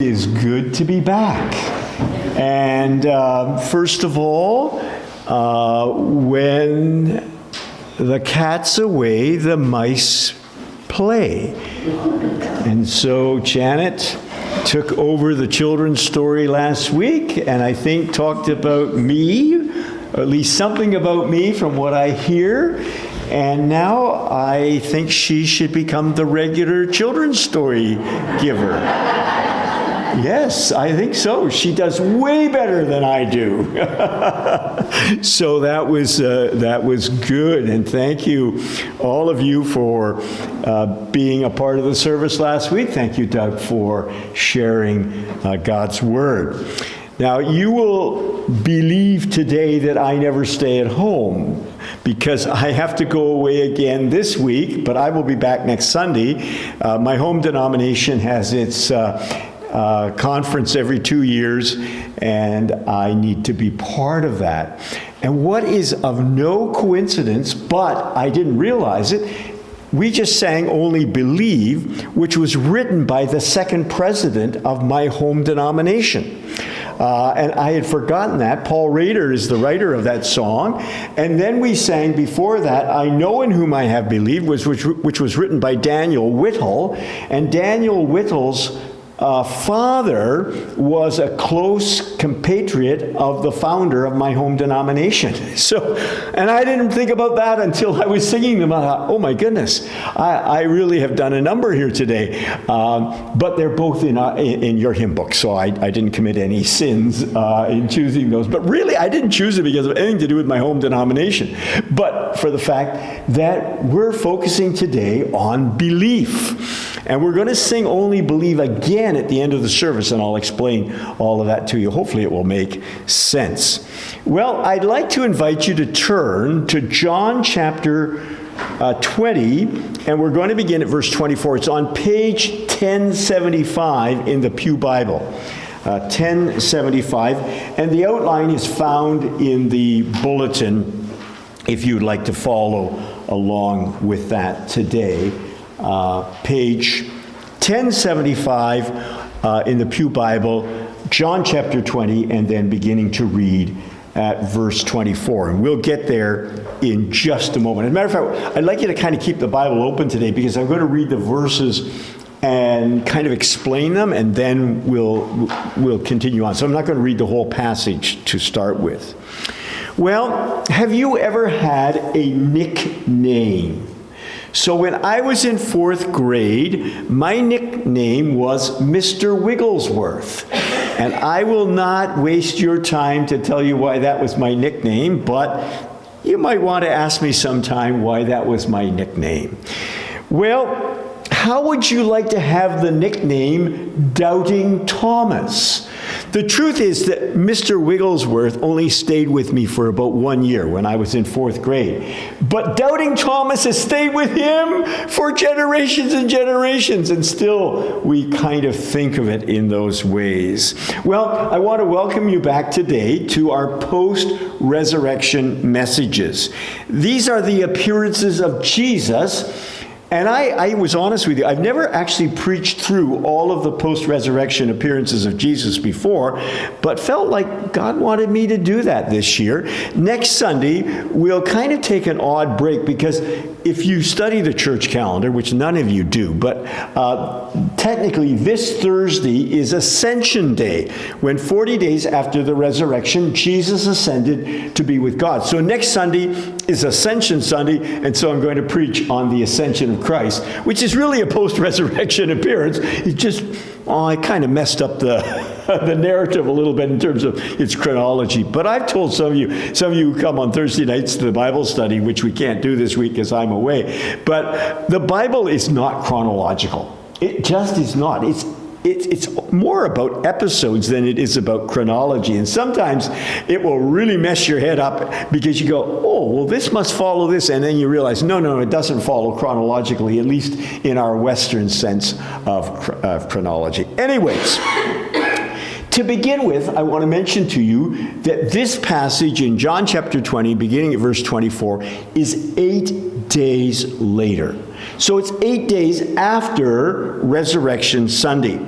It is good to be back. And first of all, when the cat's away, the mice play. And so Janet took over the children's story last week, and I think talked about me, or at least something about me from what I hear. And now I think she should become the regular children's story giver. Yes, I think so. She does way better than I do. So that was good, and thank you, all of you, for being a part of the service last week. Thank you, Doug, for sharing God's Word. Now, you will believe today that I never stay at home, because I have to go away again this week, but I will be back next Sunday. My home denomination has its conference every 2 years, and I need to be part of that. And what is of no coincidence, but I didn't realize it, we just sang Only Believe, which was written by the second president of my home denomination. And I had forgotten that. Paul Rader is the writer of that song. And then we sang before that, I Know in Whom I Have Believed, which was written by Daniel Whittle. And Daniel Whittle's father was a close compatriot of the founder of my home denomination. So, and I didn't think about that until I was singing them. I thought, oh my goodness, I really have done a number here today. But they're both in your hymn book, so I didn't commit any sins in choosing those. But really, I didn't choose it because of anything to do with my home denomination, but for the fact that we're focusing today on belief. And we're going to sing Only Believe again at the end of the service, and I'll explain all of that to you. Hopefully it will make sense. Well, I'd like to invite you to turn to John chapter 20, and we're going to begin at verse 24. It's on page 1075 in the Pew Bible. 1075, and the outline is found in the bulletin if you'd like to follow along with that today. Page 1075 in the Pew Bible, John chapter 20, and then beginning to read at verse 24. And we'll get there in just a moment. As a matter of fact, I'd like you to kind of keep the Bible open today, because I'm going to read the verses and kind of explain them, and then we'll continue on. So I'm not going to read the whole passage to start with. Well, have you ever had a nickname? So when I was in 4th grade, my nickname was Mr. Wigglesworth. And I will not waste your time to tell you why that was my nickname, but you might want to ask me sometime why that was my nickname. Well, how would you like to have the nickname Doubting Thomas? The truth is that Mr. Wigglesworth only stayed with me for about 1 year when I was in 4th grade. But Doubting Thomas has stayed with him for generations and generations, and still we kind of think of it in those ways. Well, I want to welcome you back today to our post-resurrection messages. These are the appearances of Jesus. And I was honest with you, I've never actually preached through all of the post-resurrection appearances of Jesus before, but felt like God wanted me to do that this year. Next Sunday, we'll kind of take an odd break, because if you study the church calendar, which none of you do, but technically this Thursday is Ascension Day, when 40 days after the resurrection, Jesus ascended to be with God. So next Sunday is Ascension Sunday, and so I'm going to preach on the ascension of Christ, which is really a post-resurrection appearance. It just, I kind of messed up the narrative a little bit in terms of its chronology. But I've told some of you who come on Thursday nights to the Bible study, which we can't do this week because I'm away, but the Bible is not chronological. It just is not. It's more about episodes than it is about chronology. And sometimes it will really mess your head up, because you go, oh, well, this must follow this. And then you realize, no, it doesn't follow chronologically, at least in our Western sense of chronology. Anyways, to begin with, I want to mention to you that this passage in John chapter 20, beginning at verse 24, is 8 days later. So it's 8 days after Resurrection Sunday.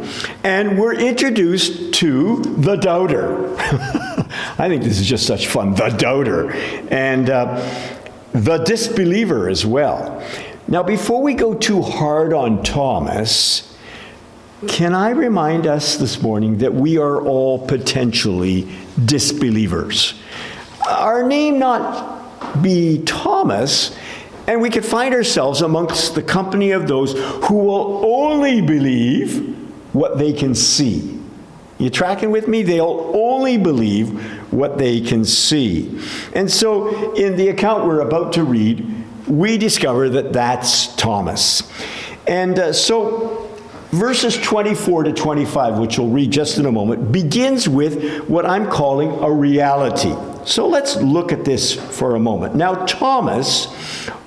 And we're introduced to the doubter. I think this is just such fun, the doubter. And the disbeliever as well. Now, before we go too hard on Thomas, can I remind us this morning that we are all potentially disbelievers? Our name not be Thomas, and we could find ourselves amongst the company of those who will only believe what they can see. You tracking with me? They'll only believe what they can see. And so in the account we're about to read, we discover that that's Thomas. And so verses 24 to 25, which we'll read just in a moment, begins with what I'm calling a reality. So let's look at this for a moment. Now, Thomas,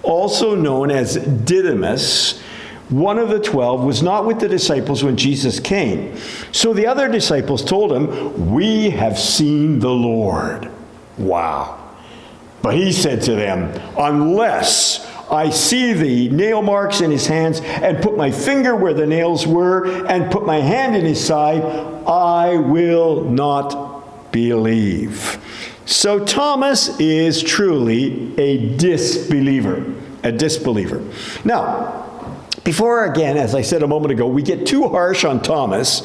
also known as Didymus, one of the 12, was not with the disciples when Jesus came. So the other disciples told him, "We have seen the Lord." Wow. But he said to them, "Unless I see the nail marks in his hands, and put my finger where the nails were, and put my hand in his side, I will not believe." So Thomas is truly a disbeliever. A disbeliever. Now, before, again, as I said a moment ago, we get too harsh on Thomas,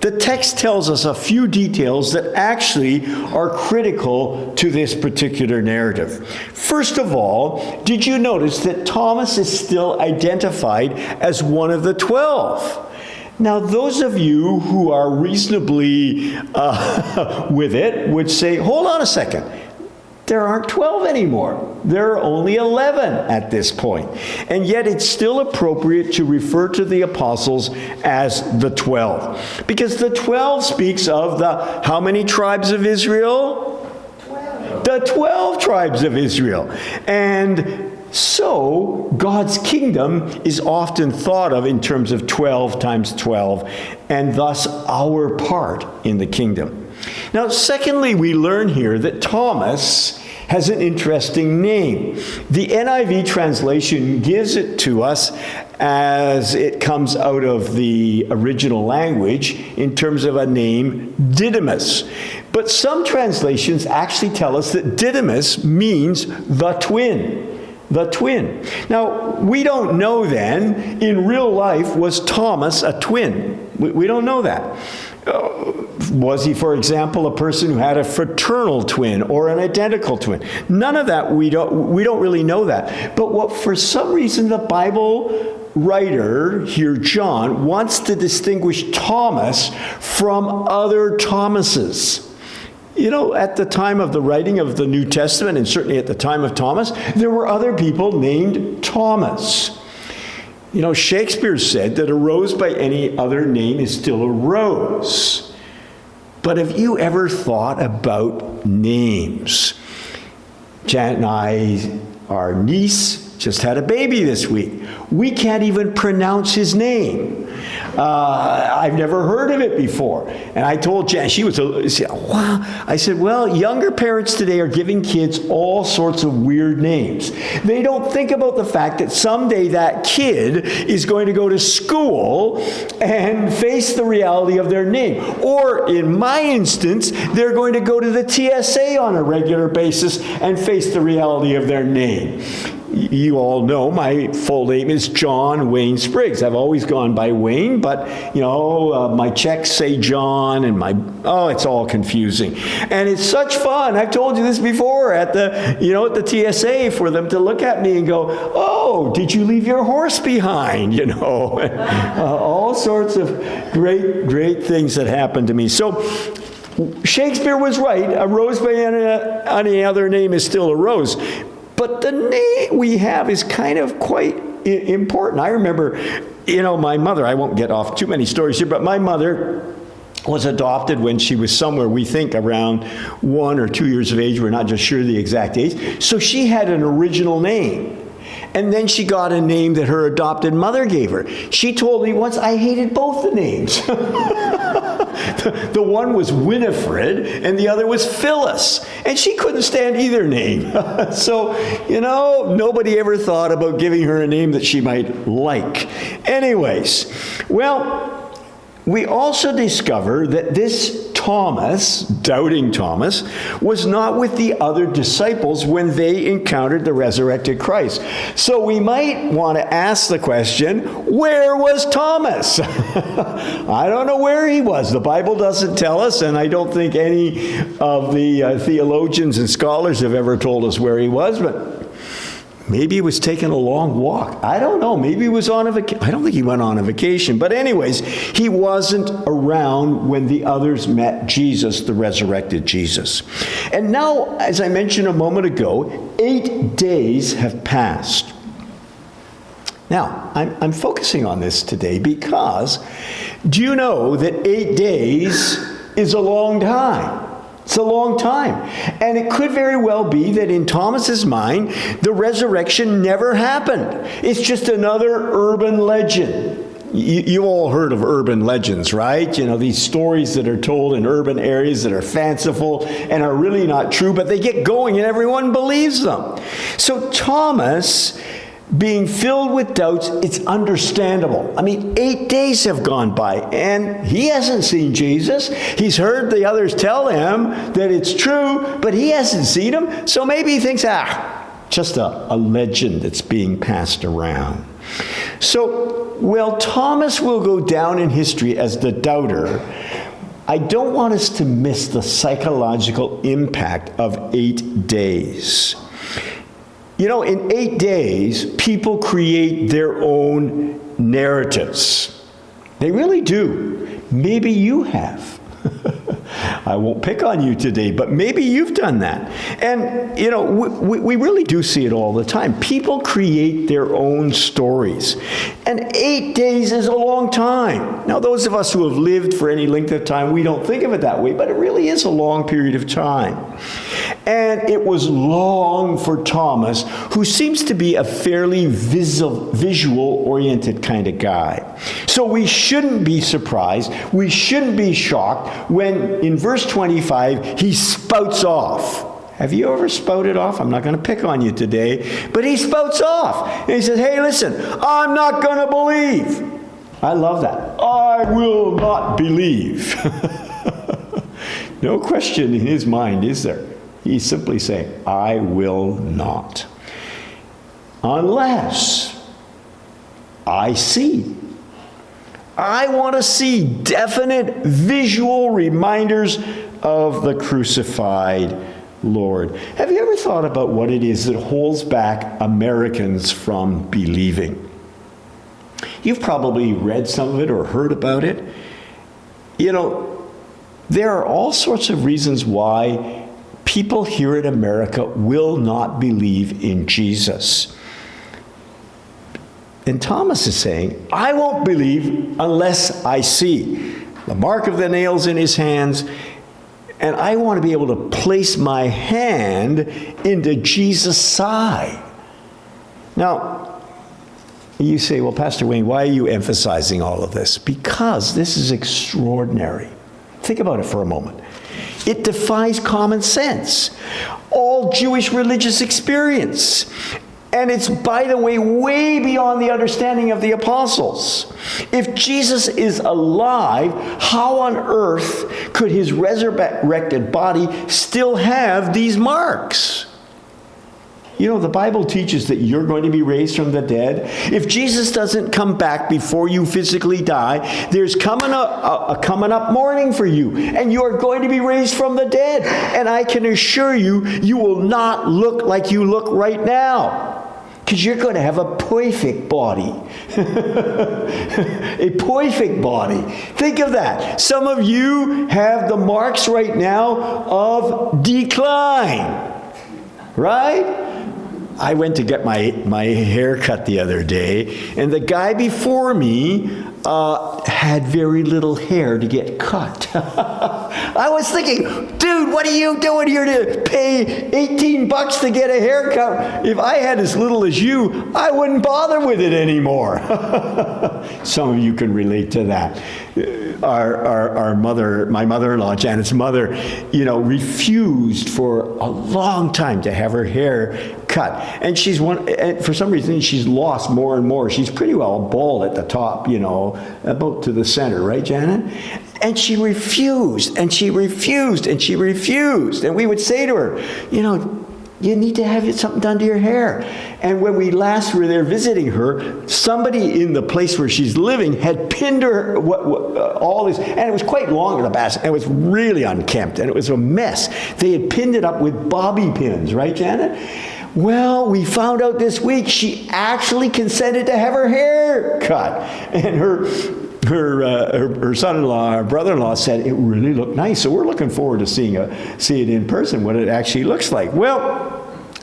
the text tells us a few details that actually are critical to this particular narrative. First of all, did you notice that Thomas is still identified as one of the 12? Now, those of you who are reasonably with it would say, hold on a second. There aren't 12 anymore. There are only 11 at this point. And yet it's still appropriate to refer to the apostles as the 12. Because the 12 speaks of the how many tribes of Israel? 12. The 12 tribes of Israel. And so God's kingdom is often thought of in terms of 12 times 12, and thus our part in the kingdom. Now, secondly, we learn here that Thomas has an interesting name. The NIV translation gives it to us as it comes out of the original language in terms of a name, Didymus. But some translations actually tell us that Didymus means the twin. The twin. Now, we don't know then, in real life, was Thomas a twin? We don't know that. Was he, for example, a person who had a fraternal twin or an identical twin? None of that, we don't really know that. But what, for some reason, the Bible writer here, John, wants to distinguish Thomas from other Thomases. You know, at the time of the writing of the New Testament, and certainly at the time of Thomas, there were other people named Thomas. You know, Shakespeare said that a rose by any other name is still a rose. But have you ever thought about names? Janet and I, our niece, just had a baby this week. We can't even pronounce his name. I've never heard of it before. And I told Jan, she said, wow. I said, well, younger parents today are giving kids all sorts of weird names. They don't think about the fact that someday that kid is going to go to school and face the reality of their name. Or in my instance, they're going to go to the TSA on a regular basis and face the reality of their name. You all know my full name is John Wayne Spriggs. I've always gone by Wayne, but, you know, my checks say John, and it's all confusing. And it's such fun. I've told you this before at the TSA, for them to look at me and go, oh, did you leave your horse behind? You know, all sorts of great things that happened to me. So Shakespeare was right. A rose by any other name is still a rose. But the name we have is kind of quite important. I remember, my mother, I won't get off too many stories here, but my mother was adopted when she was somewhere, we think, around 1 or 2 years of age. We're not just sure the exact age. So she had an original name. And then she got a name that her adopted mother gave her. She told me once, I hated both the names. The one was Winifred, and the other was Phyllis. And she couldn't stand either name. So, nobody ever thought about giving her a name that she might like. Anyways, well, we also discover that this Thomas, doubting Thomas, was not with the other disciples when they encountered the resurrected Christ. So we might want to ask the question, where was Thomas? I don't know where he was. The Bible doesn't tell us, and I don't think any of the theologians and scholars have ever told us where he was, but maybe he was taking a long walk. I don't know. Maybe he was on a vacation. I don't think he went on a vacation. But anyways, he wasn't around when the others met Jesus, the resurrected Jesus. And now, as I mentioned a moment ago, 8 days have passed. Now, I'm focusing on this today because do you know that 8 days is a long time? It's a long time. And it could very well be that in Thomas's mind, the resurrection never happened. It's just another urban legend. You all heard of urban legends, right? These stories that are told in urban areas that are fanciful and are really not true, but they get going and everyone believes them. So Thomas, being filled with doubts, it's understandable. 8 days have gone by, and he hasn't seen Jesus. He's heard the others tell him that it's true, but he hasn't seen him. So maybe he thinks, just a legend that's being passed around. So, while Thomas will go down in history as the doubter, I don't want us to miss the psychological impact of 8 days. In 8 days, people create their own narratives. They really do. Maybe you have. I won't pick on you today, but maybe you've done that. And, we really do see it all the time. People create their own stories. And 8 days is a long time. Now, those of us who have lived for any length of time, we don't think of it that way, but it really is a long period of time. And it was long for Thomas, who seems to be a fairly visual-oriented kind of guy. So we shouldn't be surprised, we shouldn't be shocked when in verse 25 he spouts off. Have you ever spouted off? I'm not going to pick on you today, but he spouts off. And he says, hey, listen, I'm not going to believe. I love that. I will not believe. No question in his mind, is there? He's simply saying, I will not. Unless I see. I want to see definite visual reminders of the crucified Lord. Have you ever thought about what it is that holds back Americans from believing? You've probably read some of it or heard about it. There are all sorts of reasons why people here in America will not believe in Jesus. And Thomas is saying, I won't believe unless I see the mark of the nails in his hands, and I want to be able to place my hand into Jesus' side. Now, you say, well, Pastor Wayne, why are you emphasizing all of this? Because this is extraordinary. Think about it for a moment. It defies common sense, all Jewish religious experience. And it's, by the way beyond the understanding of the apostles. If Jesus is alive, how on earth could his resurrected body still have these marks? The Bible teaches that you're going to be raised from the dead. If Jesus doesn't come back before you physically die, there's coming up morning for you, and you are going to be raised from the dead. And I can assure you, you will not look like you look right now. Because you're going to have a perfect body. A perfect body. Think of that. Some of you have the marks right now of decline. Right? I went to get my hair cut the other day, and the guy before me, had very little hair to get cut. I was thinking, dude, what are you doing here to pay $18 to get a haircut? If I had as little as you, I wouldn't bother with it anymore. Some of you can relate to that. Our mother, my mother-in-law, Janet's mother, refused for a long time to have her hair cut. And for some reason, she's lost more and more. She's pretty well bald at the top, about to the center, right, Janet? And she refused, and she refused, and she refused. And we would say to her, you need to have something done to your hair. And when we last were there visiting her, somebody in the place where she's living had pinned her all this, and it was quite long in the back, and it was really unkempt, and it was a mess. They had pinned it up with bobby pins, right, Janet? Well, we found out this week she actually consented to have her hair cut. And her son-in-law, her brother-in-law said it really looked nice. So we're looking forward to see it in person, what it actually looks like. Well,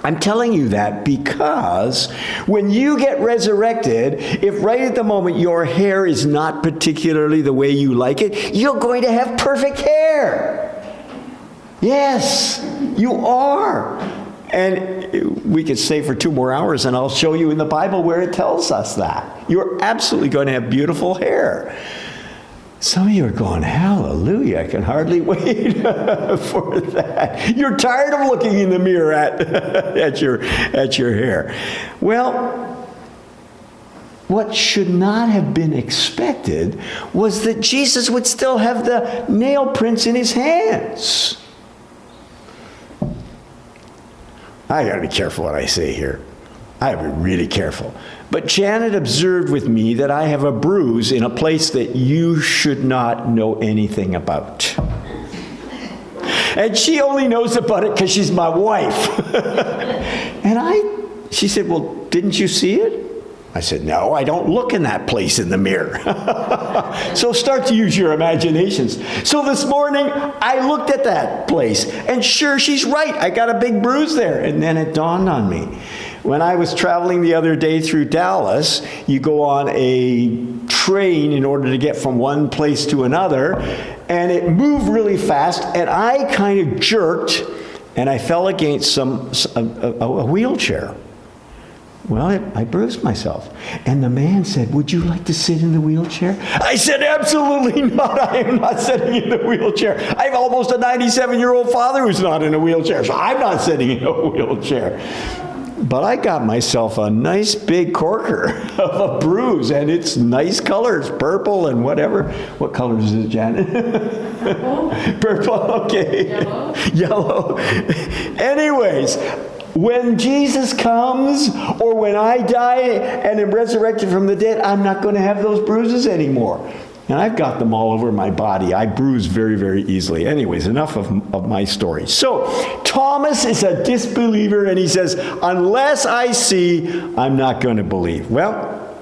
I'm telling you that because when you get resurrected, if right at the moment your hair is not particularly the way you like it, you're going to have perfect hair. Yes, you are. And we could stay for 2 more hours, and I'll show you in the Bible where it tells us that. You're absolutely going to have beautiful hair. Some of you are going, hallelujah, I can hardly wait for that. You're tired of looking in the mirror at your hair. Well, what should not have been expected was that Jesus would still have the nail prints in his hands. I got to be careful what I say here. I have to be really careful. But Janet observed with me that I have a bruise in a place that you should not know anything about. And she only knows about it because she's my wife. And she said, well, didn't you see it? I said, no, I don't look in that place in the mirror. So start to use your imaginations. So this morning, I looked at that place, and sure, she's right. I got a big bruise there. And then it dawned on me. When I was traveling the other day through Dallas, you go on a train in order to get from one place to another, and it moved really fast, and I kind of jerked, and I fell against a wheelchair. Well, I bruised myself. And the man said, would you like to sit in the wheelchair? I said, absolutely not. I am not sitting in the wheelchair. I have almost a 97-year-old father who's not in a wheelchair, so I'm not sitting in a wheelchair. But I got myself a nice big corker of a bruise, and it's nice colors, purple and whatever. What colors is it, Janet? Purple, okay. Yellow. Anyways, when Jesus comes, or when I die and am resurrected from the dead, I'm not going to have those bruises anymore. And I've got them all over my body. I bruise very, very easily. Anyways, enough of my story. So, Thomas is a disbeliever, and he says, unless I see, I'm not going to believe. Well,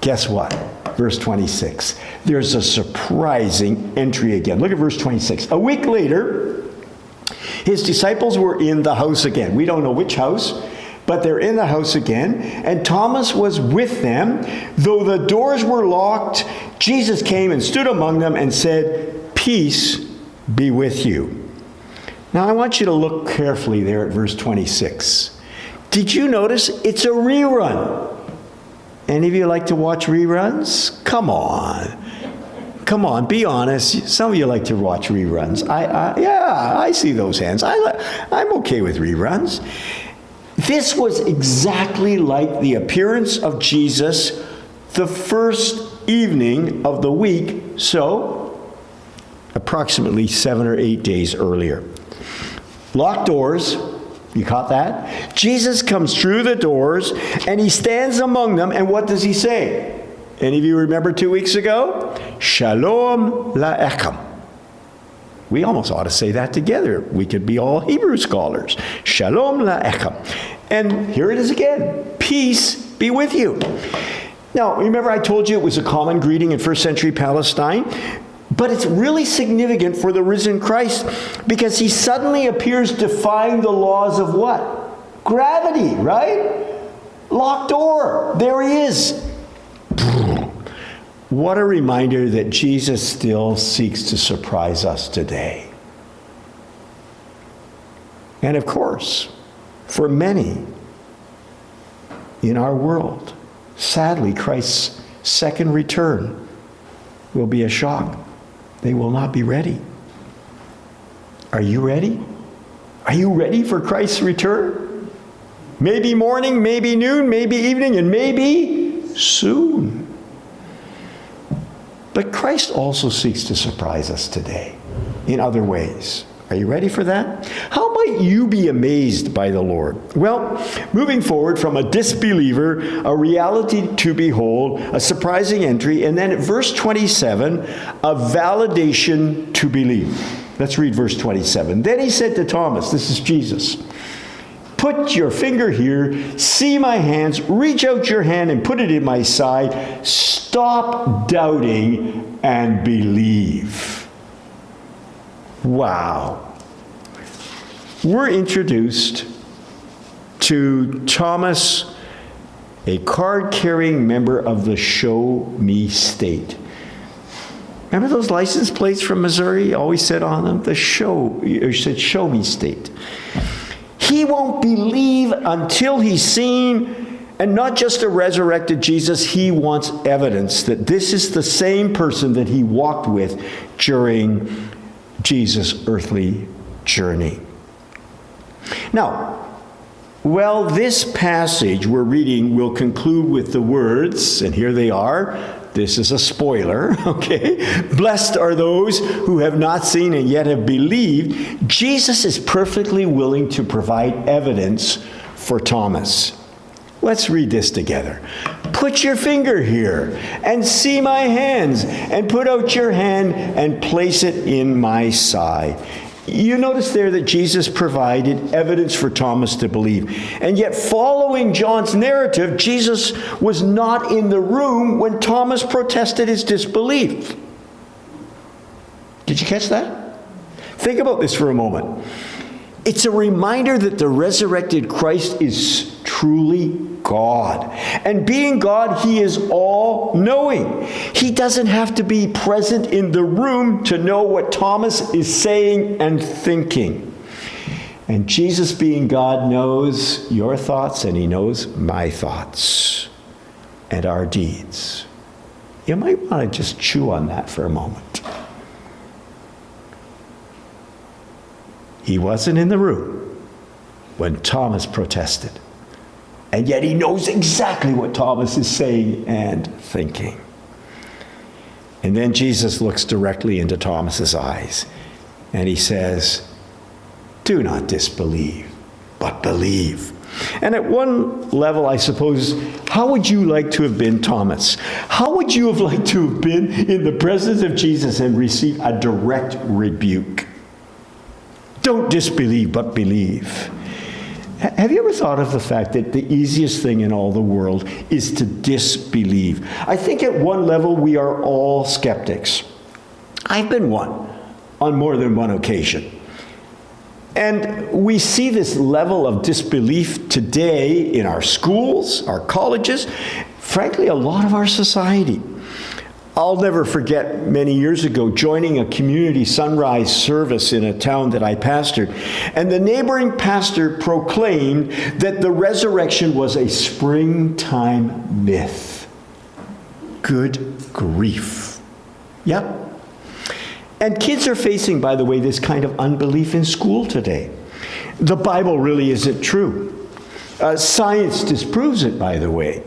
guess what? Verse 26. There's a surprising entry again. Look at verse 26. A week later, his disciples were in the house again. We don't know which house, but they're in the house again. And Thomas was with them. Though the doors were locked, Jesus came and stood among them and said, peace be with you. Now I want you to look carefully there at verse 26. Did you notice it's a rerun? Any of you like to watch reruns? Come on. Come on, be honest. Some of you like to watch reruns. I see those hands. I'm okay with reruns. This was exactly like the appearance of Jesus the first evening of the week, so approximately 7 or 8 days earlier. Locked doors, you caught that? Jesus comes through the doors, and he stands among them, and what does he say? Any of you remember 2 weeks ago? Shalom La'echem. We almost ought to say that together. We could be all Hebrew scholars. Shalom La'echem. And here it is again. Peace be with you. Now, remember I told you it was a common greeting in first century Palestine? But it's really significant for the risen Christ because he suddenly appears defying the laws of what? Gravity, right? Locked door. There he is. what a reminder that Jesus still seeks to surprise us today. And of course, for many in our world, sadly, Christ's second return will be a shock. They will not be ready. Are you ready? Are you ready for Christ's return? Maybe morning, maybe noon, maybe evening, and maybe soon. But Christ also seeks to surprise us today in other ways. Are you ready for that? How might you be amazed by the Lord? Well, moving forward from a disbeliever, a reality to behold, a surprising entry, and then at verse 27, a validation to believe. Let's read verse 27. Then he said to Thomas, this is Jesus, put your finger here, see my hands, reach out your hand and put it in my side. Stop doubting and believe. Wow. We're introduced to Thomas, a card-carrying member of the Show Me State. Remember those license plates from Missouri always said on them? It said Show Me State. He won't believe until he's seen, and not just a resurrected Jesus, he wants evidence that this is the same person that he walked with during Jesus' earthly journey. Now, well, this passage we're reading will conclude with the words, and here they are. This is a spoiler, okay? Blessed are those who have not seen and yet have believed. Jesus is perfectly willing to provide evidence for Thomas. Let's read this together. Put your finger here and see my hands, and put out your hand and place it in my side. You notice there that Jesus provided evidence for Thomas to believe. And yet, following John's narrative, Jesus was not in the room when Thomas protested his disbelief. Did you catch that? Think about this for a moment. It's a reminder that the resurrected Christ is truly God. And being God, he is all-knowing. He doesn't have to be present in the room to know what Thomas is saying and thinking. And Jesus, being God, knows your thoughts and he knows my thoughts and our deeds. You might want to just chew on that for a moment. He wasn't in the room when Thomas protested. And yet he knows exactly what Thomas is saying and thinking. And then Jesus looks directly into Thomas's eyes and he says, do not disbelieve, but believe. And at one level, I suppose, how would you like to have been Thomas? How would you have liked to have been in the presence of Jesus and receive a direct rebuke? Don't disbelieve, but believe. Have you ever thought of the fact that the easiest thing in all the world is to disbelieve? I think at one level we are all skeptics. I've been one on more than one occasion. And we see this level of disbelief today in our schools, our colleges, frankly, a lot of our society. I'll never forget many years ago joining a community sunrise service in a town that I pastored, and the neighboring pastor proclaimed that the resurrection was a springtime myth. Good grief. Yep. And kids are facing, by the way, this kind of unbelief in school today. The Bible really isn't true. Science disproves it, by the way.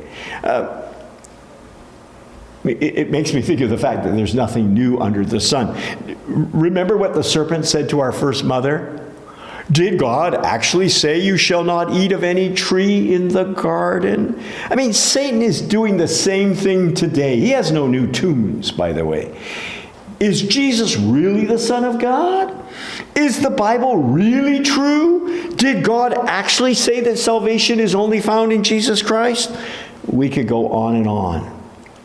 It makes me think of the fact that there's nothing new under the sun. Remember what the serpent said to our first mother? Did God actually say you shall not eat of any tree in the garden? I mean, Satan is doing the same thing today. He has no new tunes, by the way. Is Jesus really the Son of God? Is the Bible really true? Did God actually say that salvation is only found in Jesus Christ? We could go on and on.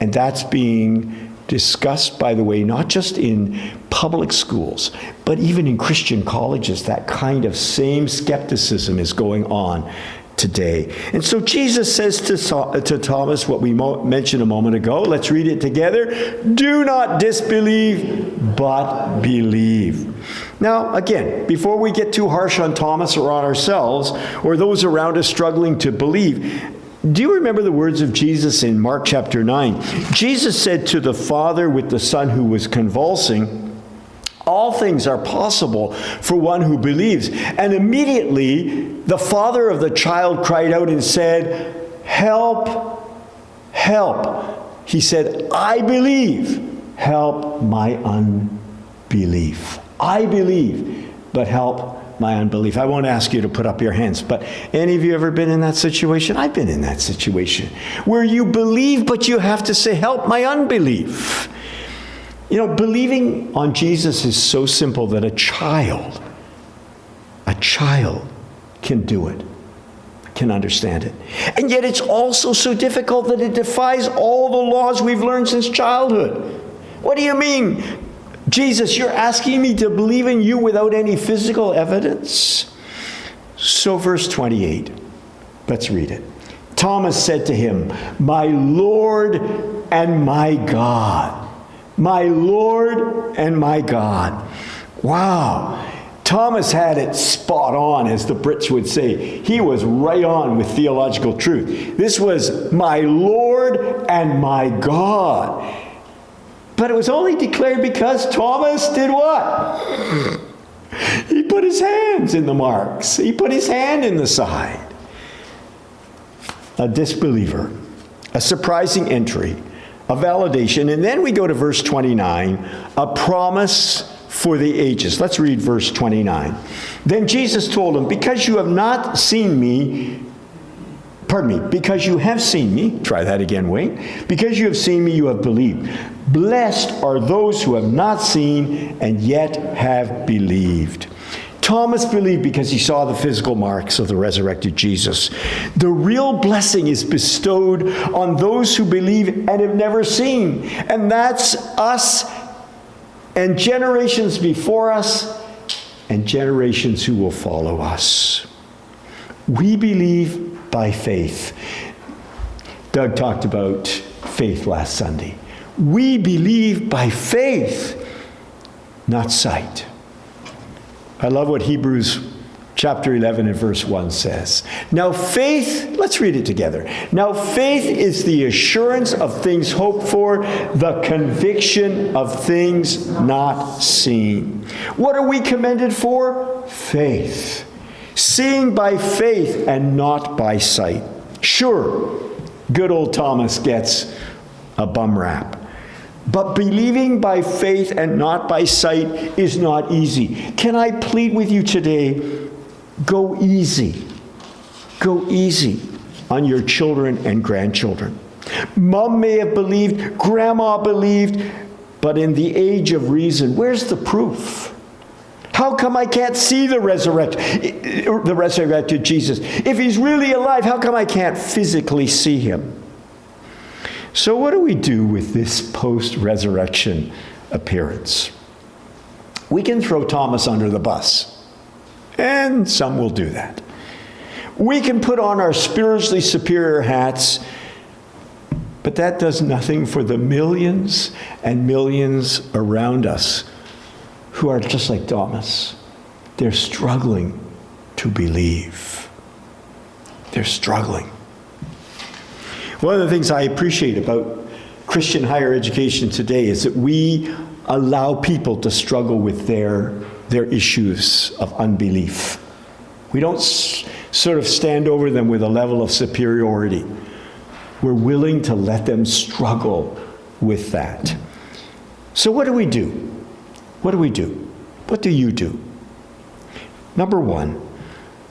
And that's being discussed, by the way, not just in public schools, but even in Christian colleges. That kind of same skepticism is going on today. And so Jesus says to Thomas what we mentioned a moment ago. Let's read it together. Do not disbelieve, but believe. Now, again, before we get too harsh on Thomas or on ourselves or those around us struggling to believe, do you remember the words of Jesus in Mark chapter 9? Jesus said to the father with the son who was convulsing, all things are possible for one who believes. And immediately the father of the child cried out and said, help, help. He said, I believe, help my unbelief. I believe, but help my unbelief. I won't ask you to put up your hands, but any of you ever been in that situation? I've been in that situation where you believe, but you have to say, help my unbelief. You know, believing on Jesus is so simple that a child can do it, can understand it. And yet it's also so difficult that it defies all the laws we've learned since childhood. What do you mean? Jesus, you're asking me to believe in you without any physical evidence? So verse 28, let's read it. Thomas said to him, my Lord and my God. My Lord and my God. Wow. Thomas had it spot on, as the Brits would say. He was right on with theological truth. This was my Lord and my God. But it was only declared because Thomas did what? He put his hands in the marks. He put his hand in the side. A disbeliever. A surprising entry. A validation. And then we go to verse 29. A promise for the ages. Let's read verse 29. Then Jesus told him, because you have seen me, try that again, Wayne. Because you have seen me, you have believed. Blessed are those who have not seen and yet have believed. Thomas believed because he saw the physical marks of the resurrected Jesus. The real blessing is bestowed on those who believe and have never seen. And that's us and generations before us and generations who will follow us. We believe by faith. Doug talked about faith last Sunday. We believe by faith, not sight. I love what Hebrews chapter 11 and verse 1 says. Now faith, let's read it together. Now faith is the assurance of things hoped for, the conviction of things not seen. What are we commended for? Faith. Seeing by faith and not by sight. Sure, good old Thomas gets a bum rap. But believing by faith and not by sight is not easy. Can I plead with you today? Go easy. Go easy on your children and grandchildren. Mom may have believed, grandma believed, but in the age of reason, where's the proof? How come I can't see the resurrected Jesus? If he's really alive, how come I can't physically see him? So what do we do with this post-resurrection appearance? We can throw Thomas under the bus, and some will do that. We can put on our spiritually superior hats, but that does nothing for the millions and millions around us who are just like Thomas. They're struggling to believe. They're struggling. One of the things I appreciate about Christian higher education today is that we allow people to struggle with their issues of unbelief. We don't sort of stand over them with a level of superiority. We're willing to let them struggle with that. So what do we do? What do we do? What do you do? Number one,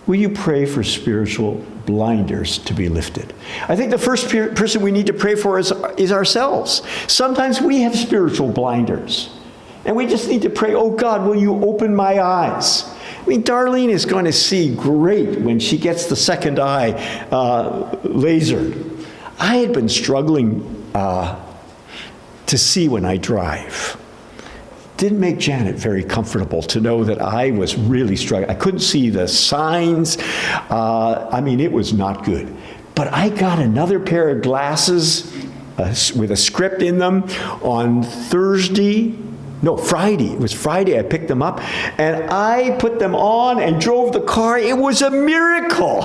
will you pray for spiritual blinders to be lifted? I think the first person we need to pray for is ourselves. Sometimes we have spiritual blinders. And we just need to pray, oh God, will you open my eyes? I mean, Darlene is going to see great when she gets the second eye lasered. I had been struggling to see when I drive. didn't make Janet very comfortable to know that I was really struggling. I couldn't see the signs. It was not good. But I got another pair of glasses with a script in them on Friday. It was Friday. I picked them up, and I put them on and drove the car. It was a miracle.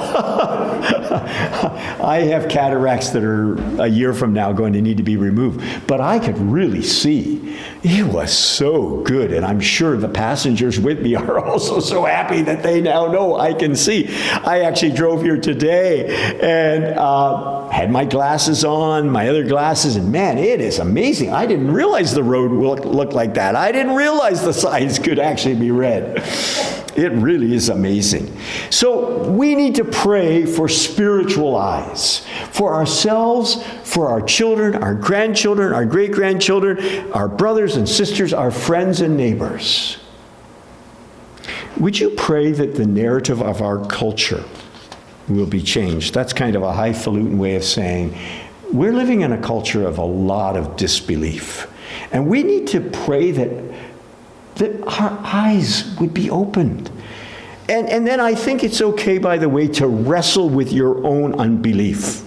I have cataracts that are a year from now going to need to be removed, but I could really see. It was so good, and I'm sure the passengers with me are also so happy that they now know I can see. I actually drove here today and had my glasses on, my other glasses, and man, it is amazing. I didn't realize the road looked like that. I didn't realize the signs could actually be read. It really is amazing. So we need to pray for spiritual eyes, for ourselves, for our children, our grandchildren, our great-grandchildren, our brothers and sisters, our friends and neighbors. Would you pray that the narrative of our culture will be changed? That's kind of a highfalutin way of saying we're living in a culture of a lot of disbelief. And we need to pray that our eyes would be opened. And then I think it's okay, by the way, to wrestle with your own unbelief.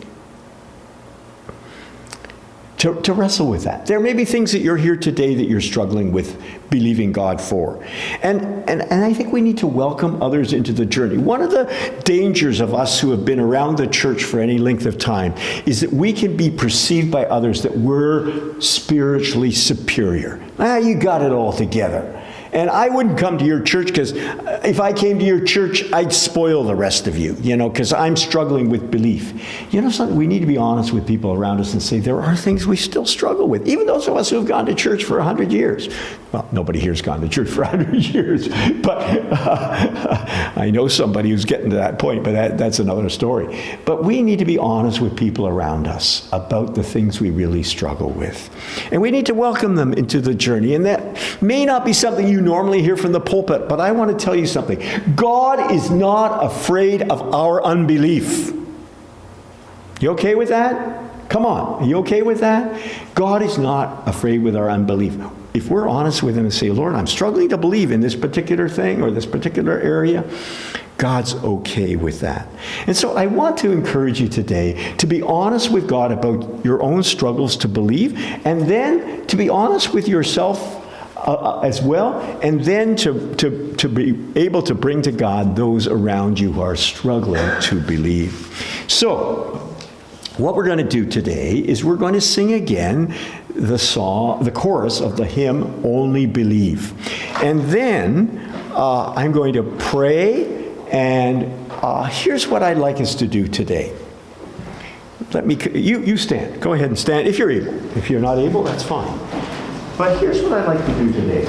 To wrestle with that. There may be things that you're here today that you're struggling with believing God for. And I think we need to welcome others into the journey. One of the dangers of us who have been around the church for any length of time is that we can be perceived by others that we're spiritually superior. You got it all together. And I wouldn't come to your church because if I came to your church, I'd spoil the rest of you, because I'm struggling with belief. Something, we need to be honest with people around us and say there are things we still struggle with. Even those of us who have gone to church for 100 years. Well, nobody here has gone to church for 100 years. But I know somebody who's getting to that point, but that's another story. But we need to be honest with people around us about the things we really struggle with. And we need to welcome them into the journey. And that may not be something you normally hear from the pulpit, but I want to tell you something. God is not afraid of our unbelief. You okay with that? Come on, are you okay with that? God is not afraid with our unbelief. If we're honest with him and say, Lord, I'm struggling to believe in this particular thing or this particular area, God's okay with that. And so I want to encourage you today to be honest with God about your own struggles to believe, and then to be honest with yourself as well, and then to be able to bring to God those around you who are struggling to believe. So, what we're going to do today is we're going to sing again the chorus of the hymn, Only Believe. And then I'm going to pray, and here's what I'd like us to do today. You stand. Go ahead and stand if you're able. If you're not able, that's fine. But here's what I'd like to do today.